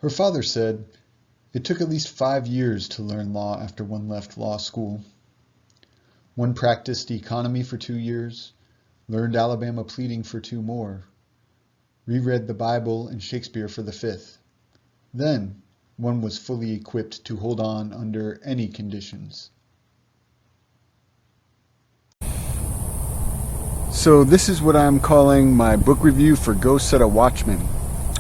Her father said, "It took at least 5 years to learn law after one left law school. One practiced economy for 2 years, learned Alabama pleading for 2 more, reread the Bible and Shakespeare for the 5th. Then, one was fully equipped to hold on under any conditions." So this is what I'm calling my book review for Go Set a Watchmen,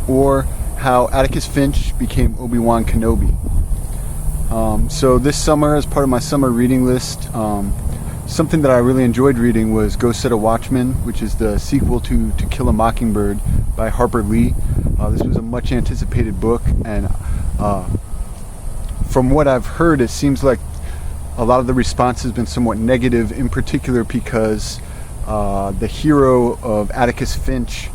or How Atticus Finch Became Obiwan Kenobi. So this summer, as part of my summer reading list, something that I really enjoyed reading was Go Set a Watchman, which is the sequel to Kill a Mockingbird by Harper Lee. This was a much anticipated book, and from what I've heard, it seems like a lot of the response has been somewhat negative, in particular because the hero of Atticus Finch,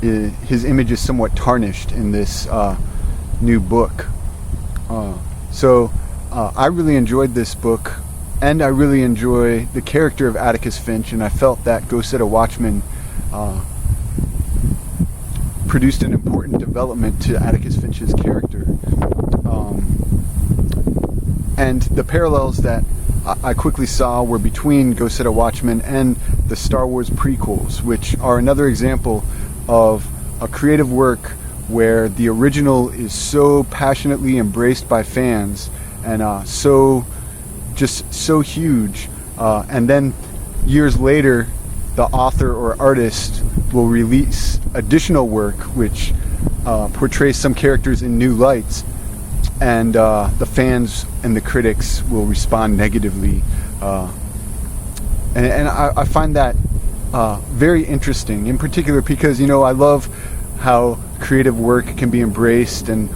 his image is somewhat tarnished in this new book. So I really enjoyed this book, and I really enjoy the character of Atticus Finch, and I felt that Go Set a Watchman produced an important development to Atticus Finch's character. And the parallels that I quickly saw were between Go Set a Watchman and the Star Wars prequels, which are another example of a creative work where the original is so passionately embraced by fans and so huge, and then years later the author or artist will release additional work which portrays some characters in new lights, and the fans and the critics will respond negatively, and I find that very interesting, in particular because I love how creative work can be embraced and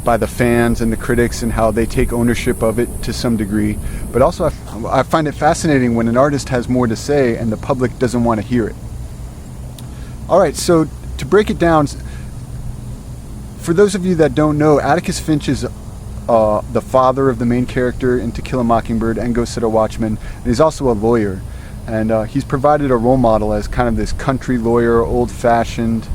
by the fans and the critics, and how they take ownership of it to some degree. But also I find it fascinating when an artist has more to say and the public doesn't want to hear it. Alright, so to break it down, for those of you that don't know, Atticus Finch is the father of the main character in To Kill a Mockingbird and Go Set a Watchman, and he's also a lawyer. And he's provided a role model as kind of this country lawyer, old-fashioned,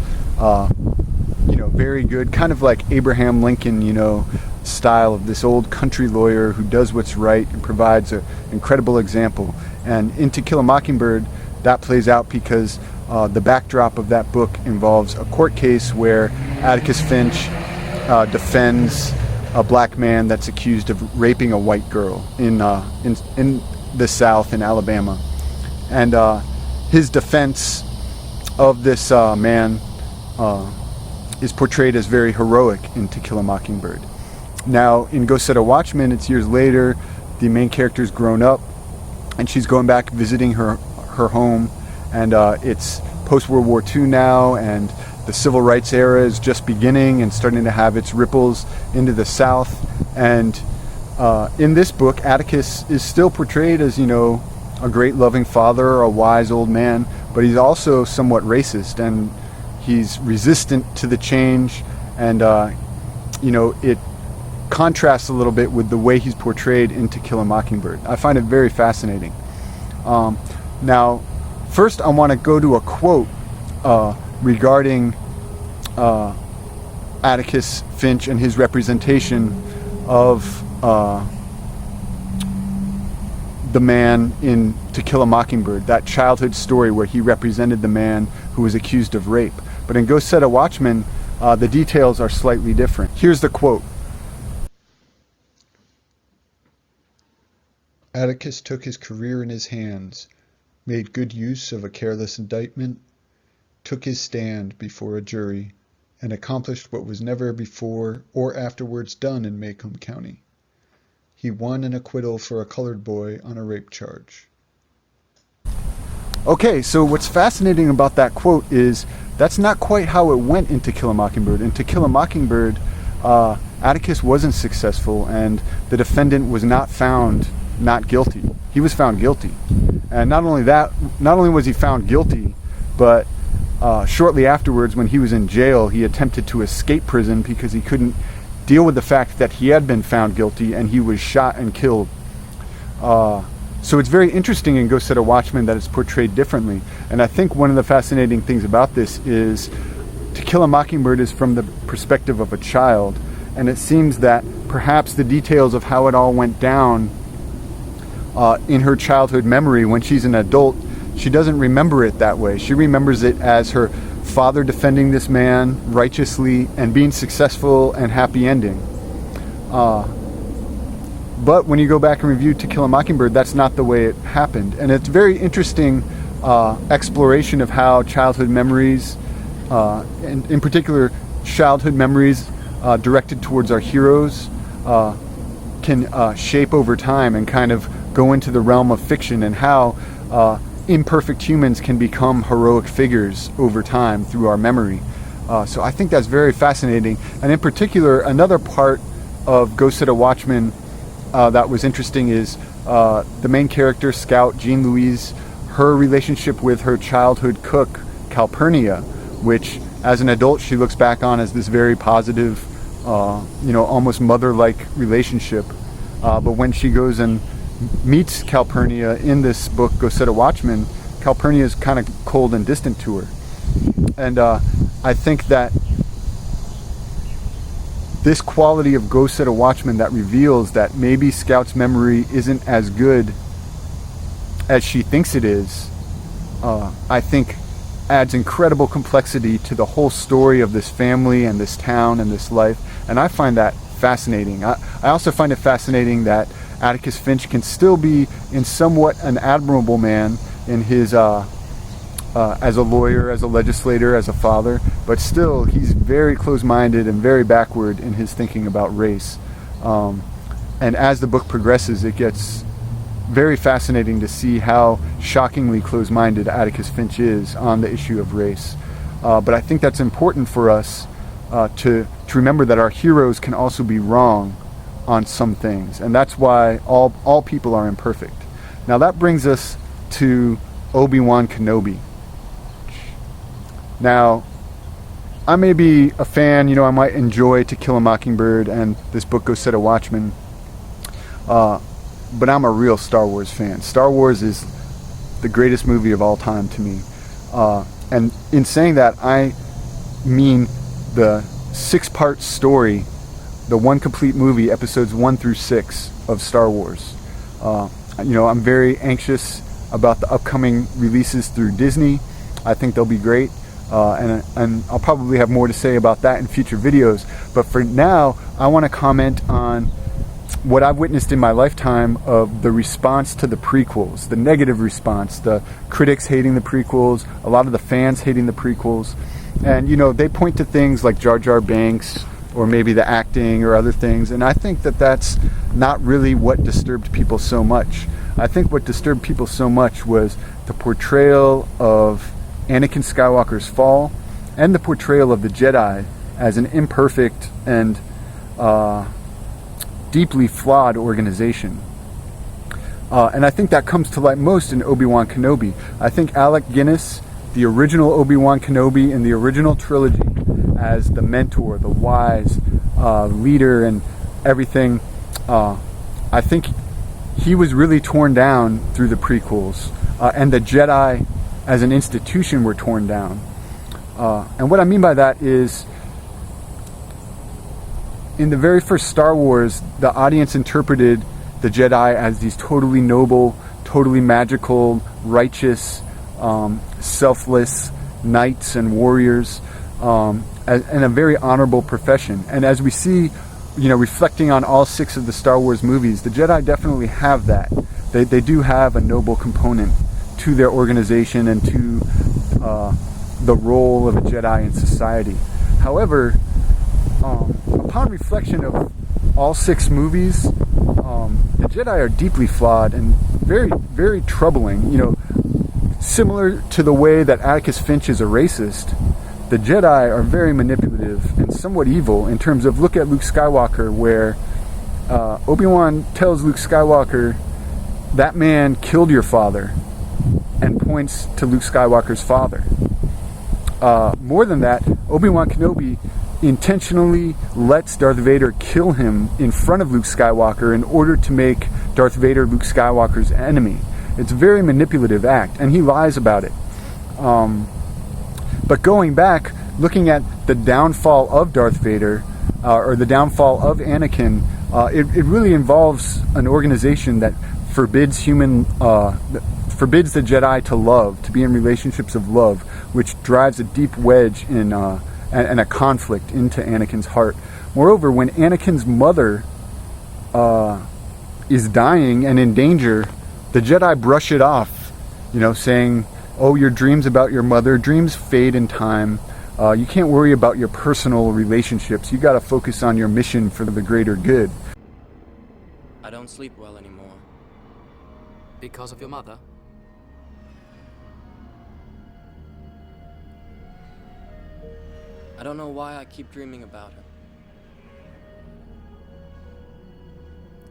very good, kind of like Abraham Lincoln, style of this old country lawyer who does what's right and provides an incredible example. And in To Kill a Mockingbird, that plays out because the backdrop of that book involves a court case where Atticus Finch defends a black man that's accused of raping a white girl in the South in Alabama. And his defense of this man is portrayed as very heroic in To Kill a Mockingbird. Now, in Go Set a Watchman, it's years later, the main character's grown up, and she's going back visiting her home, and it's post-World War II now, and the Civil Rights era is just beginning and starting to have its ripples into the South. And in this book, Atticus is still portrayed as, a great loving father, a wise old man, but he's also somewhat racist, and he's resistant to the change, and it contrasts a little bit with the way he's portrayed in To Kill a Mockingbird. I find it very fascinating. Now, first I want to go to a quote regarding Atticus Finch and his representation of the man in To Kill a Mockingbird, that childhood story where he represented the man who was accused of rape. But in Go Set a Watchman, the details are slightly different. Here's the quote. Atticus took his career in his hands, made good use of a careless indictment, took his stand before a jury, and accomplished what was never before or afterwards done in Macomb County. He won an acquittal for a colored boy on a rape charge. Okay, so what's fascinating about that quote is that's not quite how it went in To Kill a Mockingbird. In To Kill a Mockingbird, Atticus wasn't successful, and the defendant was not found not guilty. He was found guilty. And not only was he found guilty, but shortly afterwards, when he was in jail, he attempted to escape prison because he couldn't deal with the fact that he had been found guilty, and he was shot and killed. So it's very interesting in Go Set a Watchman that it's portrayed differently. And I think one of the fascinating things about this is To Kill a Mockingbird is from the perspective of a child, and it seems that perhaps the details of how it all went down in her childhood memory, when she's an adult, she doesn't remember it that way. She remembers it as her father defending this man righteously and being successful and happy ending. But when you go back and review To Kill a Mockingbird, that's not the way it happened. And it's very interesting exploration of how childhood memories, and in particular childhood memories directed towards our heroes, can shape over time and kind of go into the realm of fiction, and how imperfect humans can become heroic figures over time through our memory. So I think that's very fascinating. And in particular, another part of Go Set a Watchman that was interesting is the main character, Scout Jean Louise, her relationship with her childhood cook, Calpurnia, which as an adult she looks back on as this very positive, almost mother-like relationship. But when she goes and meets Calpurnia in this book, Go Set a Watchman, Calpurnia is kind of cold and distant to her. And I think that this quality of Go Set a Watchman that reveals that maybe Scout's memory isn't as good as she thinks it is, I think adds incredible complexity to the whole story of this family and this town and this life. And I find that fascinating. I also find it fascinating that Atticus Finch can still be in somewhat an admirable man in his as a lawyer, as a legislator, as a father, but still he's very close-minded and very backward in his thinking about race. And as the book progresses, it gets very fascinating to see how shockingly close-minded Atticus Finch is on the issue of race. But I think that's important for us to remember that our heroes can also be wrong on some things, and that's why all people are imperfect. Now that brings us to Obiwan Kenobi. Now, I may be a fan, I might enjoy To Kill a Mockingbird and this book Go Set a Watchman, but I'm a real Star Wars fan. Star Wars is the greatest movie of all time to me. And in saying that, I mean the 6-part story, the one complete movie, episodes 1 through 6 of Star Wars. I'm very anxious about the upcoming releases through Disney. I think they'll be great. And I'll probably have more to say about that in future videos. But for now, I want to comment on what I've witnessed in my lifetime of the response to the prequels, the negative response, the critics hating the prequels, a lot of the fans hating the prequels. And, they point to things like Jar Jar Binks, or maybe the acting or other things. And I think that that's not really what disturbed people so much. I think what disturbed people so much was the portrayal of Anakin Skywalker's fall and the portrayal of the Jedi as an imperfect and deeply flawed organization. And I think that comes to light most in Obi-Wan Kenobi. I think Alec Guinness, the original Obi-Wan Kenobi in the original trilogy, as the mentor, the wise leader and everything, I think he was really torn down through the prequels, and the Jedi as an institution were torn down. And what I mean by that is, in the very first Star Wars, the audience interpreted the Jedi as these totally noble, totally magical, righteous, selfless knights and warriors, and a very honorable profession. And as we see, reflecting on all 6 of the Star Wars movies, the Jedi definitely have that. They do have a noble component to their organization and to the role of a Jedi in society. However, upon reflection of all 6 movies, the Jedi are deeply flawed and very, very troubling. Similar to the way that Atticus Finch is a racist, the Jedi are very manipulative and somewhat evil in terms of, look at Luke Skywalker, where Obi-Wan tells Luke Skywalker, that man killed your father, and points to Luke Skywalker's father. More than that, Obi-Wan Kenobi intentionally lets Darth Vader kill him in front of Luke Skywalker in order to make Darth Vader Luke Skywalker's enemy. It's a very manipulative act, and he lies about it. But going back, looking at the downfall of Darth Vader, or the downfall of Anakin, it really involves an organization that forbids forbids the Jedi to love, to be in relationships of love, which drives a deep wedge in and a conflict into Anakin's heart. Moreover, when Anakin's mother is dying and in danger, the Jedi brush it off, saying, "Oh, your dreams about your mother, dreams fade in time. You can't worry about your personal relationships. You got to focus on your mission for the greater good." I don't sleep well anymore. Because of your mother? I don't know why I keep dreaming about her.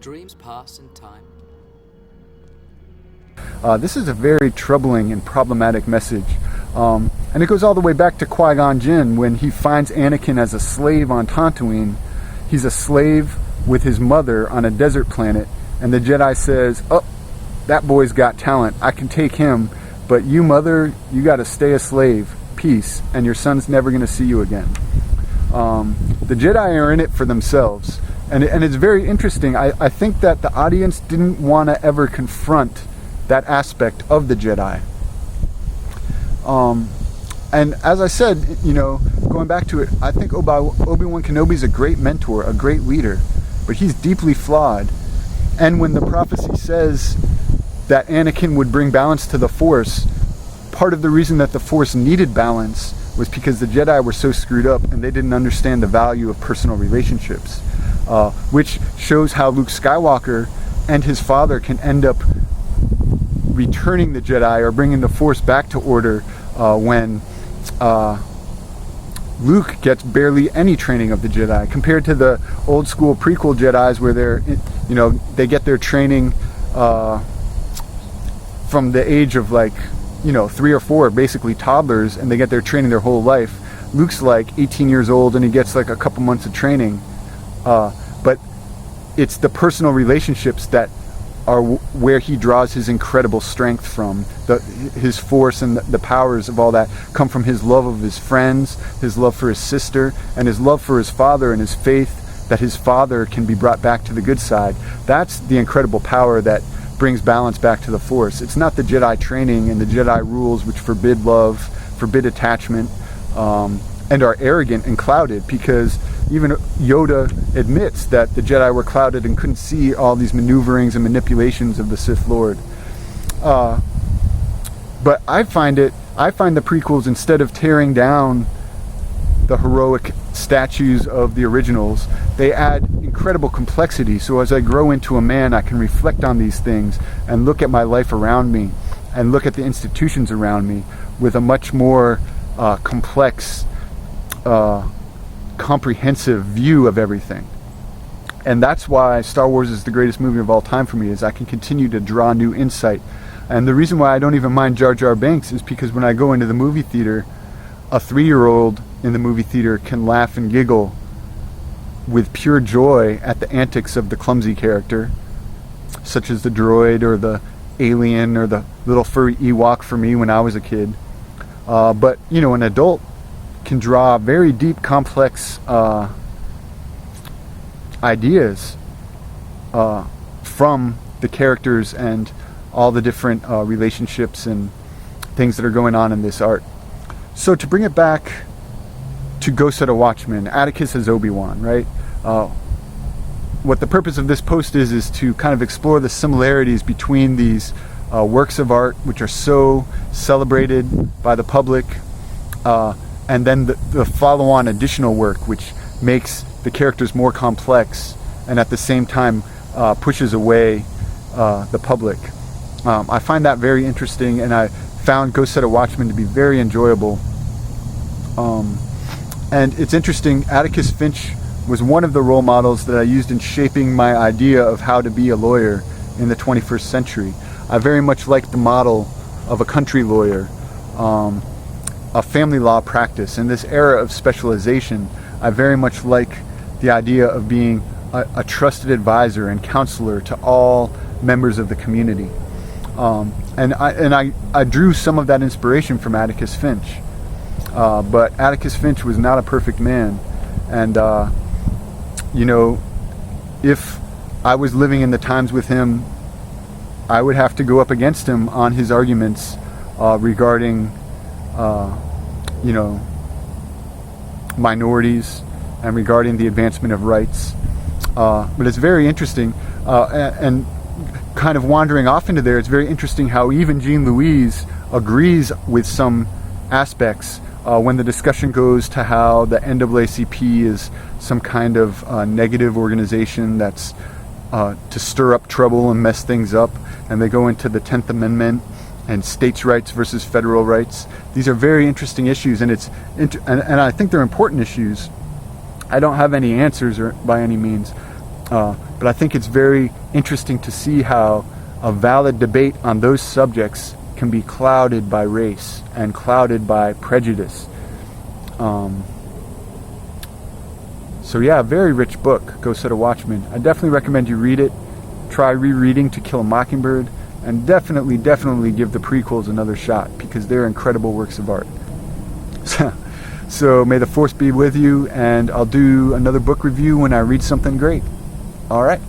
Dreams pass in time. This is a very troubling and problematic message. And it goes all the way back to Qui-Gon Jinn when he finds Anakin as a slave on Tatooine. He's a slave with his mother on a desert planet, and the Jedi says, "Oh, that boy's got talent. I can take him, but you, mother, you got to stay a slave. Peace, and your son's never going to see you again." The Jedi are in it for themselves, and it's very interesting. I think that the audience didn't want to ever confront that aspect of the Jedi. And as I said, going back to it, I think Obi-Wan Kenobi is a great mentor, a great leader, but he's deeply flawed. And when the prophecy says that Anakin would bring balance to the Force, part of the reason that the Force needed balance was because the Jedi were so screwed up and they didn't understand the value of personal relationships, which shows how Luke Skywalker and his father can end up returning the Jedi or bringing the Force back to order when Luke gets barely any training of the Jedi, compared to the old school prequel Jedis where they get their training from the age of 3 or 4, basically toddlers, and they get their training their whole life. Luke's 18 years old and he gets a couple months of training, but it's the personal relationships that are where he draws his incredible strength from. His force and the powers of all that come from his love of his friends, his love for his sister, and his love for his father, and his faith that his father can be brought back to the good side. That's the incredible power that brings balance back to the Force. It's not the Jedi training and the Jedi rules which forbid love, forbid attachment, and are arrogant and clouded, because even Yoda admits that the Jedi were clouded and couldn't see all these maneuverings and manipulations of the Sith Lord. But I find the prequels, instead of tearing down the heroic statues of the originals, they add incredible complexity. So as I grow into a man, I can reflect on these things and look at my life around me and look at the institutions around me with a much more complex, comprehensive view of everything. And that's why Star Wars is the greatest movie of all time for me, is I can continue to draw new insight. And the reason why I don't even mind Jar Jar Binks is because when I go into the movie theater, a 3-year-old in the movie theater can laugh and giggle with pure joy at the antics of the clumsy character, such as the droid or the alien or the little furry Ewok for me when I was a kid. But an adult can draw very deep, complex ideas from the characters and all the different relationships and things that are going on in this art. So to bring it back to Go Set a Watchman, Atticus as Obiwan, right? What the purpose of this post is to kind of explore the similarities between these works of art, which are so celebrated by the public, and then the follow-on additional work, which makes the characters more complex and at the same time pushes away the public. I find that very interesting, and I found Go Set a Watchman to be very enjoyable. And it's interesting, Atticus Finch was one of the role models that I used in shaping my idea of how to be a lawyer in the 21st century. I very much liked the model of a country lawyer, a family law practice. In this era of specialization, I very much like the idea of being a trusted advisor and counselor to all members of the community. And I drew some of that inspiration from Atticus Finch. but Atticus Finch was not a perfect man. And, you know, if I was living in the times with him, I would have to go up against him on his arguments regarding, you know, minorities and regarding the advancement of rights. But it's very interesting, and kind of wandering off into there, it's very interesting how even Jean Louise agrees with some aspects when the discussion goes to how the NAACP is some kind of negative organization that's to stir up trouble and mess things up, and they go into the 10th Amendment and states' rights versus federal rights. These are very interesting issues, and and I think they're important issues. I don't have any answers by any means, but I think it's very interesting to see how a valid debate on those subjects can be clouded by race and clouded by prejudice. So yeah, a very rich book, Go Set a Watchman. I definitely recommend you read it. Try rereading To Kill a Mockingbird, and definitely give the prequels another shot, because they're incredible works of art. So may the force be with you, and I'll do another book review when I read something great. All right.